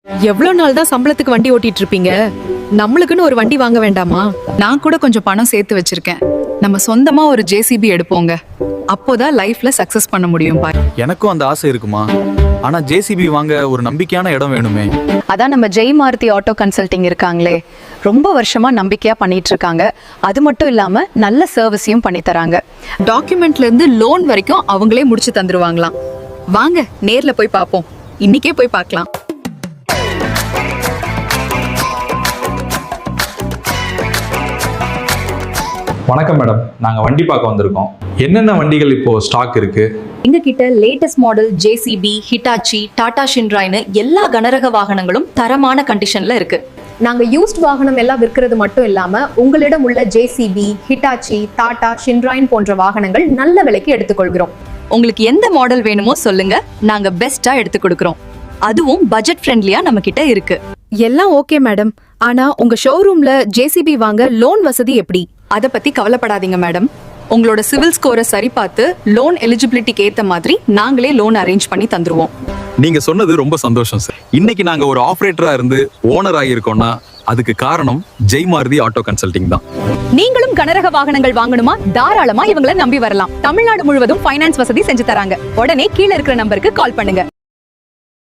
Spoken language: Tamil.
எவ்வளவு நாள் தான் சம்பளத்துக்கு வண்டி ஓட்டிட்டு இருப்பீங்க? நம்மளுக்குன்னு ஒரு வண்டி வாங்க வேண்டாமா? நான் கூட கொஞ்சம் பணம் சேர்த்து வச்சிருக்கேன். நம்ம சொந்தமா ஒரு ஜேசிபி எடுப்போங்க. அப்போதான் லைஃப்ல சக்சஸ் பண்ண முடியும் பாய். எனக்கும் அந்த ஆசை இருக்குமா, ஆனா ஜேசிபி வாங்க ஒரு நம்பிக்கையான இடம் வேணுமே. அதான் நம்ம ஜெய் மாருதி ஆட்டோ கன்சல்டிங் இருக்காங்களே, ரொம்ப வருஷமா நம்பிக்கையா பண்ணிட்டு இருக்காங்க. அது மட்டும் இல்லாம நல்ல சர்வீஸையும் பண்ணி தராங்க. டாக்குமெண்ட்ல இருந்து லோன் வரைக்கும் அவங்களே முடிச்சு தந்துருவாங்களாம். வாங்க நேர்ல போய் பார்ப்போம். இன்னைக்கே போய் பார்க்கலாம். வணக்கம் மேடம், நாங்கள் வண்டி பார்க்க வந்திருக்கோம். என்னென்ன வண்டிகள் இப்போ ஸ்டாக் இருக்கு? எங்க கிட்ட latest model JCB, Hitachi, Tata ஷின்ராய்னு எல்லா கனரக வாகனங்களும் தரமான கண்டிஷன்ல இருக்கு. நாங்க யூஸ்ட் வாகனம் எல்லாம் விற்கிறது மட்டும் இல்லாம உங்களிடம் உள்ள ஜேசிபி, ஹிட்டாச்சி, டாடா ஷின்ராயின் போன்ற வாகனங்கள் நல்ல விலைக்கு எடுத்துக்கொள்கிறோம். உங்களுக்கு எந்த மாடல் வேணுமோ சொல்லுங்க, நாங்க பெஸ்டா எடுத்து கொடுக்கறோம். அதுவும் பட்ஜெட் ஃப்ரெண்ட்லியா நம்ம கிட்ட இருக்கு. எல்லாம் ஓகே மேடம், ஆனா உங்க ஷோரூம்ல ஜேசிபி வாங்க லோன் வசதி எப்படி? அத பத்தி கவலைப்படாதீங்க மேடம். உங்களோட சிவில் ஸ்கோரை சரி பார்த்து லோன் எலிஜிபிலிட்டிக்கு ஏத்த மாதிரி நாங்களே லோன் அரேஞ்ச் பண்ணி தந்துருவோம். நீங்க சொன்னது ரொம்ப சந்தோஷம் சார். இன்னைக்கு நாங்க ஒரு ஆபரேட்டரா இருந்து ஓனர் ஆகியிருக்கோம்னா அதுக்கு காரணம் ஜெய் மாருதி ஆட்டோ கன்சல்டிங் தான். நீங்களும் கனரக வாகனங்கள் வாங்கணுமா? தாராளமா இவங்களை நம்பி வரலாம். தமிழ்நாடு முழுவதும் ஃபைனான்ஸ் வசதி செஞ்சு தராங்க. உடனே கீழே இருக்கிற நம்பருக்கு கால் பண்ணுங்க.